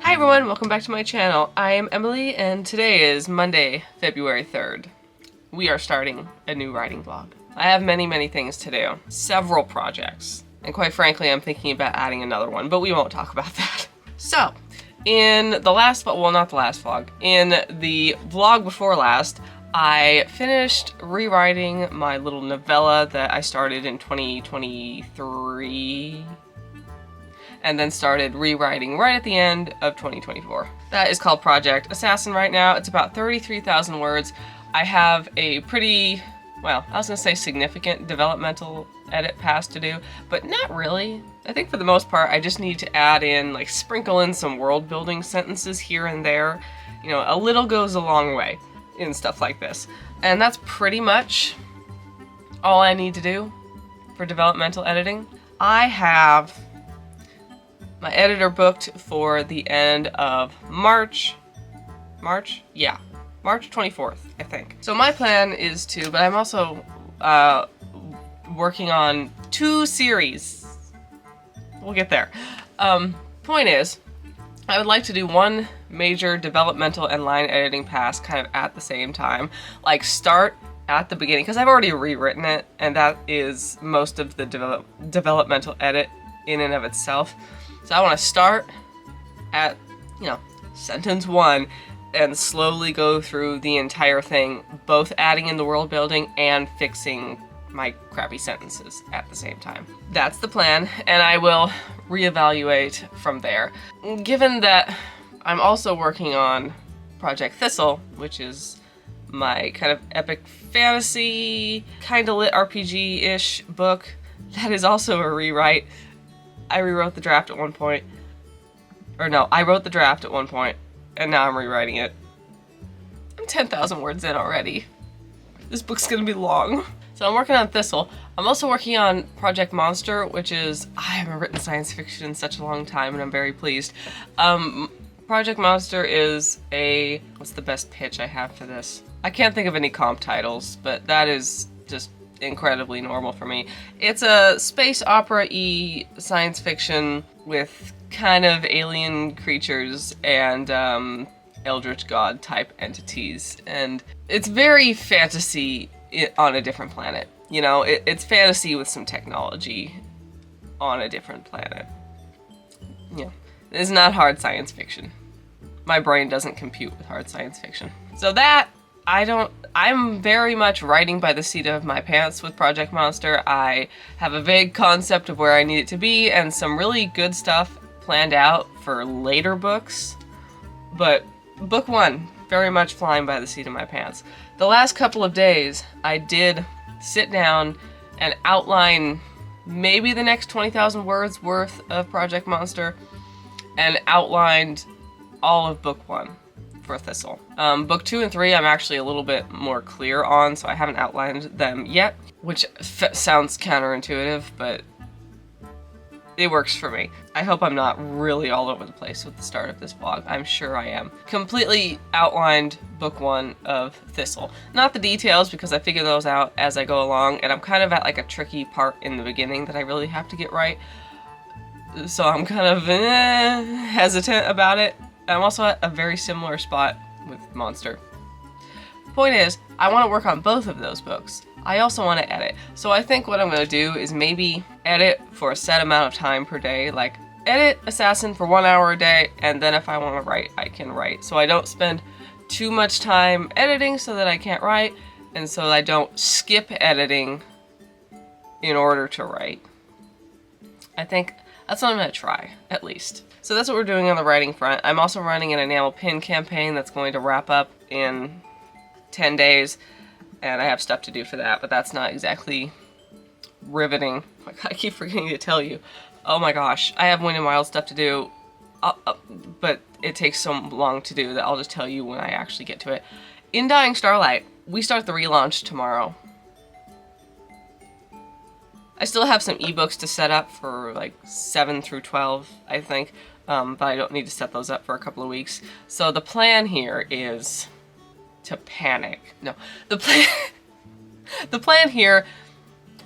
Hi everyone, welcome back to my channel. I am Emily and today is Monday, February 3rd. We are starting a new writing vlog. I have many things to do. Several projects. And quite frankly, I'm thinking about adding another one, but we won't talk about that. So, in the last, well not the last vlog, in the vlog before last, I finished rewriting my little novella that I started in 2023. And then started rewriting right at the end of 2024. That is called Project Assassin right now. It's about 33,000 words. I have a pretty, well, I was gonna say significant developmental edit pass to do, but not really. I think for the most part, I just need to add in, like, sprinkle in some world building sentences here and there. You know, a little goes a long way in stuff like this. And that's pretty much all I need to do for developmental editing. I have my editor booked for the end of March? Yeah, March 24th, I think. So my plan is to, but I'm also working on 2 series. We'll get there. Point is, I would like to do one major developmental and line editing pass kind of at the same time. Like start at the beginning, because I've already rewritten it, and that is most of the developmental edit in and of itself. So I want to start at, you know, sentence 1 and slowly go through the entire thing, both adding in the world building and fixing my crappy sentences at the same time. That's the plan, and I will reevaluate from there. Given that I'm also working on Project Thistle, which is my kind of epic fantasy, kind of lit RPG-ish book, that is also a rewrite. I rewrote the draft at one point. Or no, I wrote the draft at one point, and now I'm rewriting it. I'm 10,000 words in already. This book's gonna be long. So I'm working on Thistle. I'm also working on Project Monster, which is, I haven't written science fiction in such a long time, and I'm very pleased. Project Monster is a, what's the best pitch I have for this? I can't think of any comp titles, but that is just incredibly normal for me. It's a space opera-y science fiction with kind of alien creatures and eldritch god type entities, and it's very fantasy on a different planet. You know, it's fantasy with some technology on a different planet. Yeah, it's not hard science fiction. My brain doesn't compute with hard science fiction. So that, I'm very much writing by the seat of my pants with Project Monster. I have a vague concept of where I need it to be and some really good stuff planned out for later books. But book 1, very much flying by the seat of my pants. The last couple of days, I did sit down and outline maybe the next 20,000 words worth of Project Monster and outlined all of book 1. For Thistle. Book 2 and 3 I'm actually a little bit more clear on, so I haven't outlined them yet, which sounds counterintuitive, but it works for me. I hope I'm not really all over the place with the start of this vlog. I'm sure I am. Completely outlined book 1 of Thistle. Not the details, because I figure those out as I go along, and I'm kind of at like a tricky part in the beginning that I really have to get right. So I'm kind of hesitant about it. I'm also at a very similar spot with Monster. Point is, I want to work on both of those books. I also want to edit. So I think what I'm going to do is maybe edit for a set amount of time per day. Like, edit Assassin for 1 hour a day, and then if I want to write, I can write. So I don't spend too much time editing so that I can't write, and so I don't skip editing in order to write. I think that's what I'm going to try, at least. So that's what we're doing on the writing front. I'm also running an enamel pin campaign that's going to wrap up in 10 days, and I have stuff to do for that, but that's not exactly riveting. I keep forgetting to tell you. Oh my gosh, I have Wind and Wild stuff to do, but it takes so long to do that I'll just tell you when I actually get to it. In Dying Starlight, we start the relaunch tomorrow. I still have some ebooks to set up for like 7 through 12, I think, but I don't need to set those up for a couple of weeks. So the plan here is to panic. No, the plan here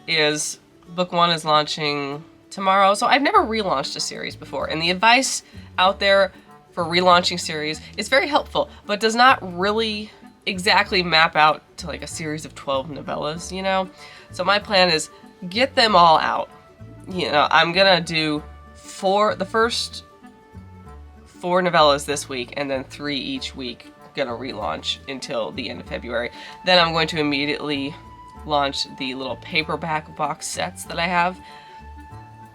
is book 1 is launching tomorrow. So I've never relaunched a series before, and the advice out there for relaunching series is very helpful, but does not really exactly map out to like a series of 12 novellas, you know? So my plan is get them all out. You know, I'm gonna do the first 4 novellas this week and then 3 each week, gonna relaunch until the end of February. Then I'm going to immediately launch the little paperback box sets that I have.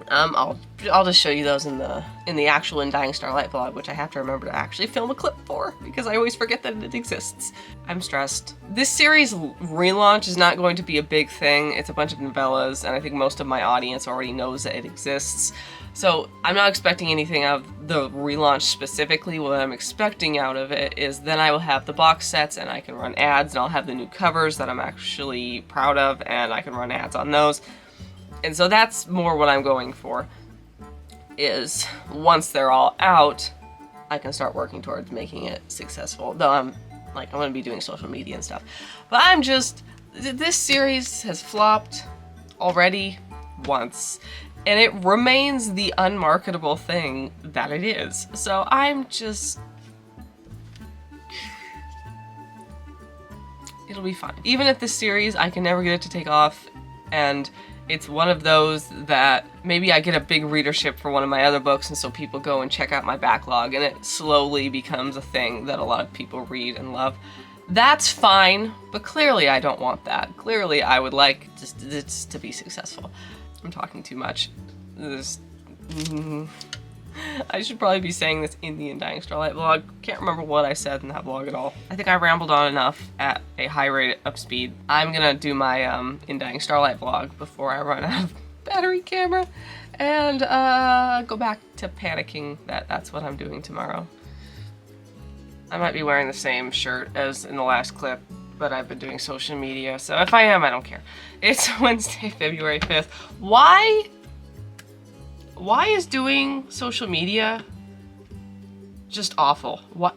I'll just show you those in the actual In Dying Starlight vlog, which I have to remember to actually film a clip for because I always forget that it exists. I'm stressed. This series relaunch is not going to be a big thing. It's a bunch of novellas, and I think most of my audience already knows that it exists. So I'm not expecting anything out of the relaunch specifically. What I'm expecting out of it is then I will have the box sets and I can run ads, and I'll have the new covers that I'm actually proud of, and I can run ads on those. And so that's more what I'm going for, is once they're all out, I can start working towards making it successful. Though I'm going to be doing social media and stuff. But this series has flopped already once, and it remains the unmarketable thing that it is. So it'll be fine. Even if this series, I can never get it to take off, and it's one of those that maybe I get a big readership for one of my other books, and so people go and check out my backlog, and it slowly becomes a thing that a lot of people read and love. That's fine, but clearly I don't want that. Clearly I would like this to be successful. I'm talking too much. I should probably be saying this in the In Dying Starlight vlog. Can't remember what I said in that vlog at all. I think I rambled on enough at a high rate of speed. I'm gonna do my In Dying Starlight vlog before I run out of battery camera and go back to panicking that that's what I'm doing tomorrow. I might be wearing the same shirt as in the last clip, but I've been doing social media, so if I am, I don't care. It's Wednesday, February 5th. Why is doing social media just awful? What?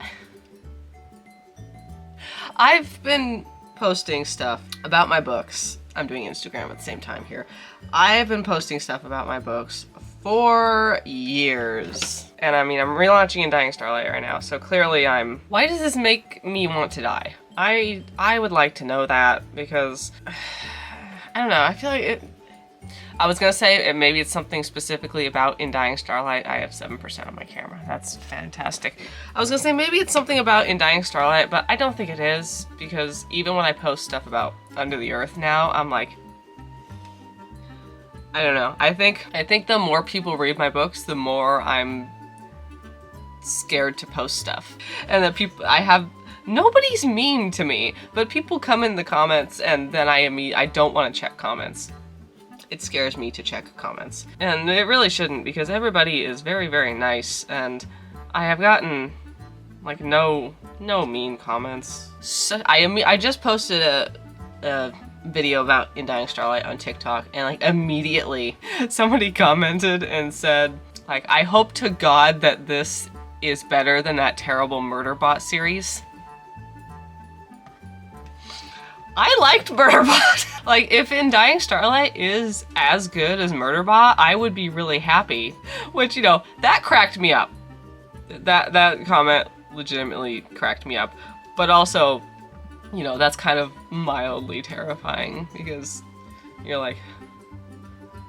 I've been posting stuff about my books. I'm doing Instagram at the same time here. I've been posting stuff about my books for years. And I mean, I'm relaunching In Dying Starlight right now, so clearly why does this make me want to die? I would like to know that, because I don't know, I feel like I was gonna say maybe it's something specifically about In Dying Starlight. I have 7% on my camera. That's fantastic. I was gonna say maybe it's something about In Dying Starlight, but I don't think it is, because even when I post stuff about Under the Earth now, I'm like, I don't know. I think the more people read my books, the more I'm scared to post stuff. And the nobody's mean to me, but people come in the comments and then I don't want to check comments. It scares me to check comments. And it really shouldn't, because everybody is very, very nice, and I have gotten like no mean comments. So, I just posted a video about In Dying Starlight on TikTok, and like immediately somebody commented and said, like, I hope to God that this is better than that terrible Murderbot series. I liked Murderbot. Like, if In Dying Starlight is as good as Murderbot, I would be really happy. Which, you know, that cracked me up. That comment legitimately cracked me up. But also, you know, that's kind of mildly terrifying, because you're like,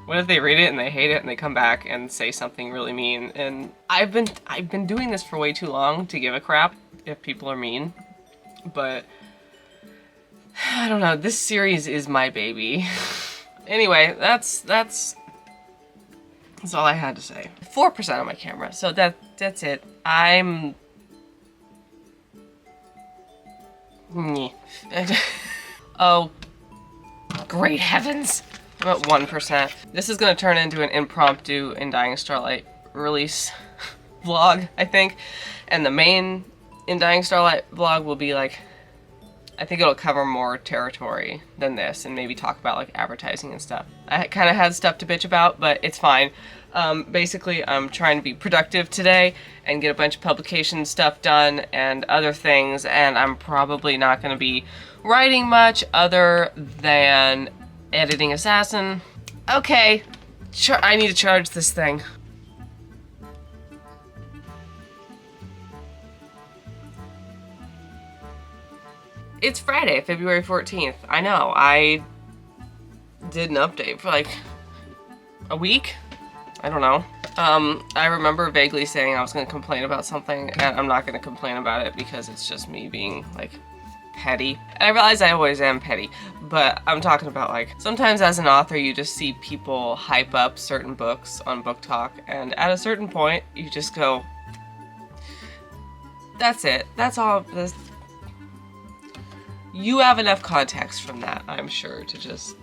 what if they read it and they hate it and they come back and say something really mean? And I've been doing this for way too long to give a crap if people are mean. But I don't know, this series is my baby. Anyway, that's all I had to say. 4% on my camera, so that's it. Oh, great heavens. I'm at 1%. This is gonna turn into an impromptu In Dying Starlight release vlog, I think. And the main In Dying Starlight vlog will be like, I think it'll cover more territory than this, and maybe talk about like advertising and stuff. I kind of had stuff to bitch about, but it's fine. Basically, I'm trying to be productive today and get a bunch of publication stuff done and other things, and I'm probably not going to be writing much other than editing Assassin. Okay, I need to charge this thing. It's Friday, February 14th. I know, I did an update for like a week? I don't know. I remember vaguely saying I was gonna complain about something, and I'm not gonna complain about it because it's just me being like petty. And I realize I always am petty, but I'm talking about like, sometimes as an author you just see people hype up certain books on Book Talk, and at a certain point you just go, that's it. That's all. You have enough context from that, I'm sure, to just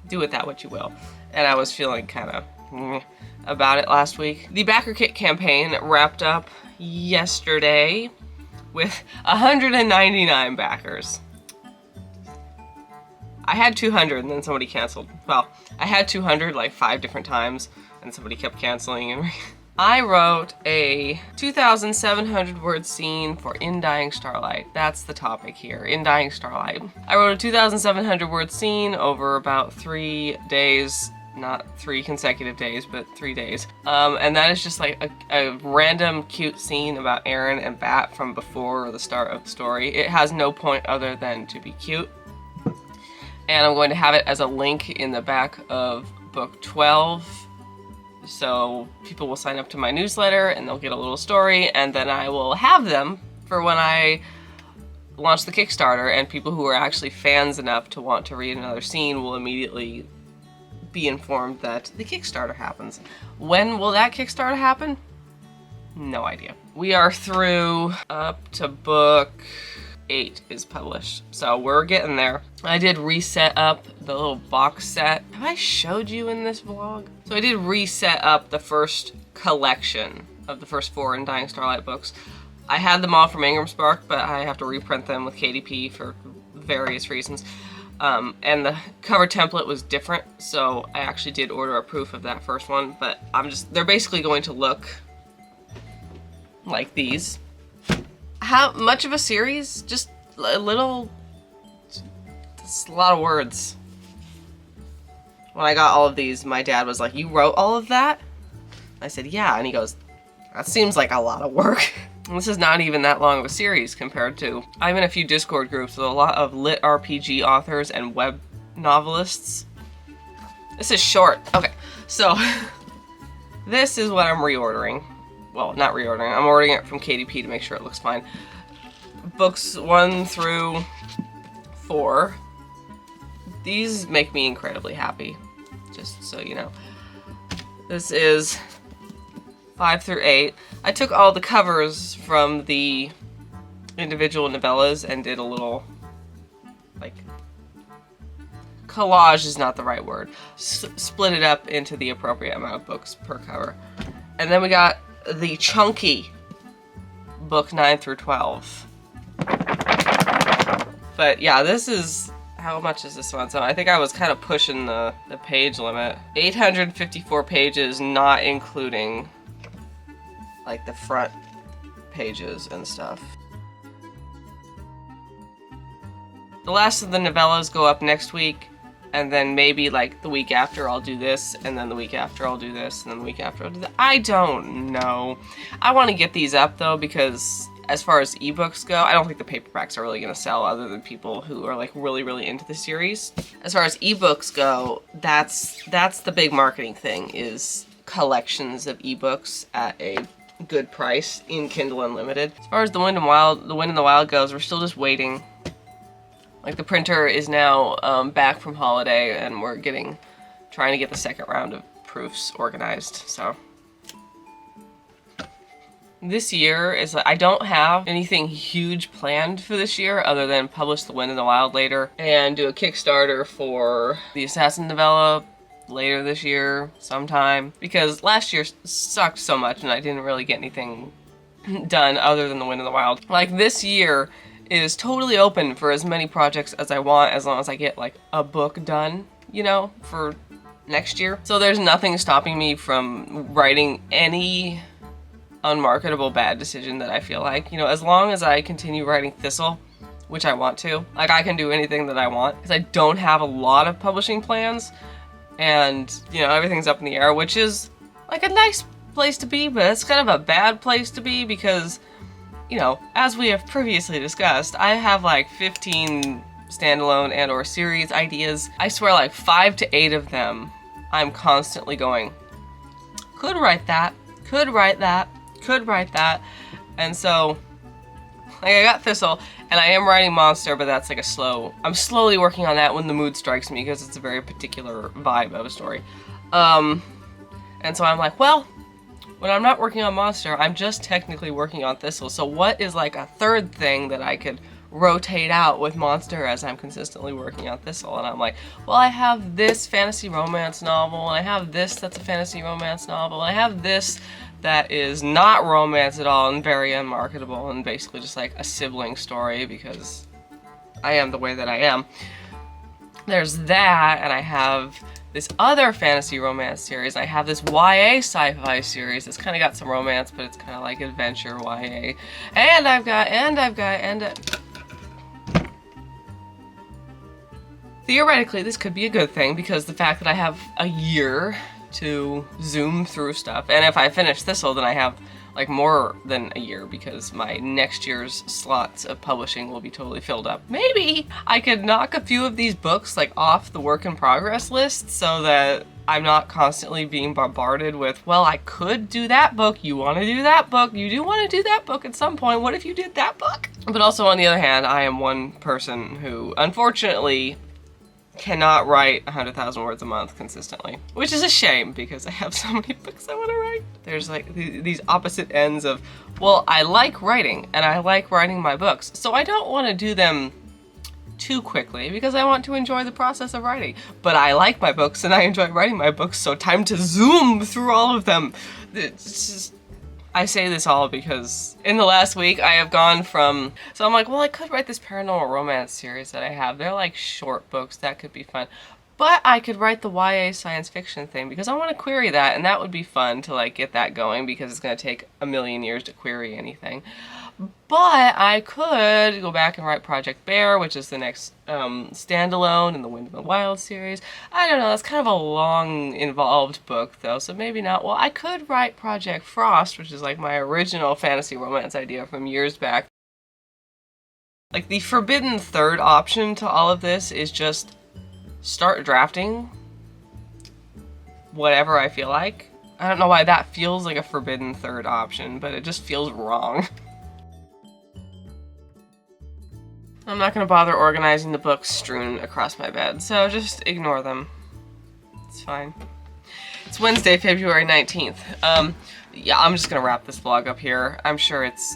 do with that what you will. And I was feeling kind of about it last week. The Backer Kit campaign wrapped up yesterday with 199 backers. I had 200 and then somebody canceled. Well, I had 200 like 5 different times and somebody kept canceling. And I wrote a 2,700 word scene for In Dying Starlight. That's the topic here, In Dying Starlight. I wrote a 2,700 word scene over about 3 days. Not 3 consecutive days, but 3 days. And that is just like a random cute scene about Aaron and Bat from before the start of the story. It has no point other than to be cute. And I'm going to have it as a link in the back of book 12. So people will sign up to my newsletter and they'll get a little story, and then I will have them for when I launch the Kickstarter, and people who are actually fans enough to want to read another scene will immediately be informed that the Kickstarter happens. When will that Kickstarter happen? No idea. We are through up to book 8 is published, so we're getting there. I did reset up the little box set. Have I showed you in this vlog? So I did reset up the first collection of the first 4 In Dying Starlight books. I had them all from Ingram Spark, but I have to reprint them with KDP for various reasons. And the cover template was different, so I actually did order a proof of that first one, but they're basically going to look like these. How much of a series? Just a little, it's a lot of words. When I got all of these, my dad was like, "You wrote all of that?" I said, "Yeah," and he goes, "That seems like a lot of work." And this is not even that long of a series compared to, I'm in a few Discord groups with a lot of lit RPG authors and web novelists. This is short. Okay, so this is what I'm reordering. Well, not reordering, I'm ordering it from KDP to make sure it looks fine. Books 1 through 4. These make me incredibly happy, just so you know. This is 5 through 8. I took all the covers from the individual novellas and did a little, like, collage is not the right word. Split it up into the appropriate amount of books per cover. And then we got the chunky book 9 through 12. But yeah, this is, how much is this one? So I think I was kind of pushing the page limit. 854 pages, not including like the front pages and stuff. The last of the novellas go up next week, and then maybe like the week after I'll do this, and then the week after I'll do this, and then the week after I'll do that. I don't know. I want to get these up though, because as far as ebooks go, I don't think the paperbacks are really going to sell other than people who are like really, really into the series. As far as ebooks go, that's the big marketing thing, is collections of ebooks at a good price in Kindle Unlimited. As far as the Wind in the Wild goes, we're still just waiting. Like, the printer is now back from holiday, and we're trying to get the second round of proofs organized, so. This year is, I don't have anything huge planned for this year other than publish The Wind in the Wild later and do a Kickstarter for the Assassin novella later this year sometime, because last year sucked so much and I didn't really get anything done other than The Wind in the Wild. Like, this year is totally open for as many projects as I want, as long as I get like a book done, you know, for next year. So there's nothing stopping me from writing any unmarketable bad decision that I feel like, you know, as long as I continue writing Thistle, which I want to, like, I can do anything that I want, because I don't have a lot of publishing plans, and, you know, everything's up in the air, which is like a nice place to be, but it's kind of a bad place to be, because you know, as we have previously discussed, I have like 15 standalone and or series ideas. I swear like 5 to 8 of them I'm constantly going, could write that, could write that, could write that. And so like I got Thistle and I am writing Monster, but that's like I'm slowly working on that when the mood strikes me because it's a very particular vibe of a story. And so I'm like, well, when I'm not working on Monster, I'm just technically working on Thistle. So what is like a third thing that I could rotate out with Monster as I'm consistently working on Thistle? And I'm like, well, I have this fantasy romance novel, and I have this that's a fantasy romance novel, and I have this that is not romance at all and very unmarketable and basically just like a sibling story because I am the way that I am. There's that, and I have this other fantasy romance series. I have this YA sci-fi series that's kind of got some romance, but it's kind of like adventure YA. And theoretically, this could be a good thing because the fact that I have a year to zoom through stuff, and if I finish Thistle, then I have like more than a year because my next year's slots of publishing will be totally filled up. Maybe I could knock a few of these books like off the work in progress list so that I'm not constantly being bombarded with, well, I could do that book, you want to do that book, you do want to do that book at some point, what if you did that book? But also on the other hand, I am one person who unfortunately cannot write 100,000 words a month consistently, which is a shame because I have so many books I want to write. There's like these opposite ends of, well, I like writing and I like writing my books, so I don't want to do them too quickly because I want to enjoy the process of writing. But I like my books and I enjoy writing my books, so time to zoom through all of them. It's just, I say this all because in the last week I have gone from, so I'm like, well, I could write this paranormal romance series that I have. They're like short books, that could be fun. But I could write the YA science fiction thing because I want to query that, and that would be fun to like get that going because it's going to take a million years to query anything. But I could go back and write Project Bear, which is the next standalone in the Wind in the Wild series. I don't know, that's kind of a long, involved book though, so maybe not. Well, I could write Project Frost, which is like my original fantasy romance idea from years back. Like the forbidden third option to all of this is just start drafting whatever I feel like. I don't know why that feels like a forbidden third option, but it just feels wrong. I'm not going to bother organizing the books strewn across my bed, so just ignore them. It's fine. It's Wednesday, February 19th. Yeah, I'm just going to wrap this vlog up here. I'm sure it's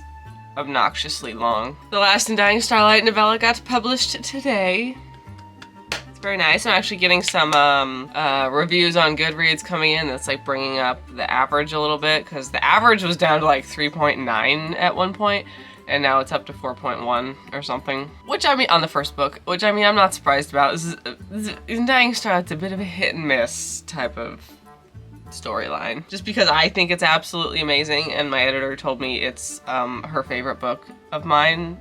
obnoxiously long. The last In Dying Starlight novella got published today. It's very nice. I'm actually getting some reviews on Goodreads coming in that's like bringing up the average a little bit, because the average was down to like 3.9 at one point. And now it's up to 4.1 or something. Which, I mean, on the first book, which, I mean, I'm not surprised about. This is In Dying Starlight's a bit of a hit and miss type of storyline. Just because I think it's absolutely amazing, and my editor told me it's her favorite book of mine,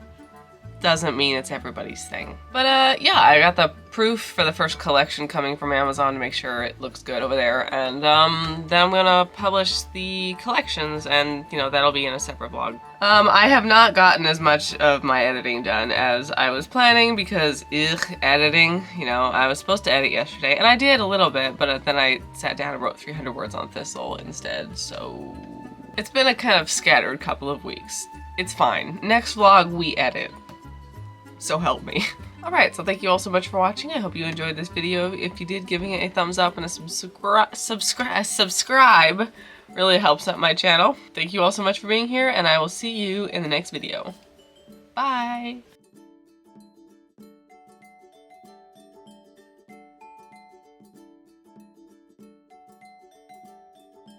doesn't mean it's everybody's thing. But yeah, I got the proof for the first collection coming from Amazon to make sure it looks good over there, and then I'm gonna publish the collections, and you know, that'll be in a separate vlog. I have not gotten as much of my editing done as I was planning because editing, you know, I was supposed to edit yesterday, and I did a little bit, but then I sat down and wrote 300 words on Thistle instead, so it's been a kind of scattered couple of weeks. It's fine. Next vlog, we edit. So help me. Alright, so thank you all so much for watching. I hope you enjoyed this video. If you did, giving it a thumbs up and a subscribe really helps out my channel. Thank you all so much for being here, and I will see you in the next video. Bye!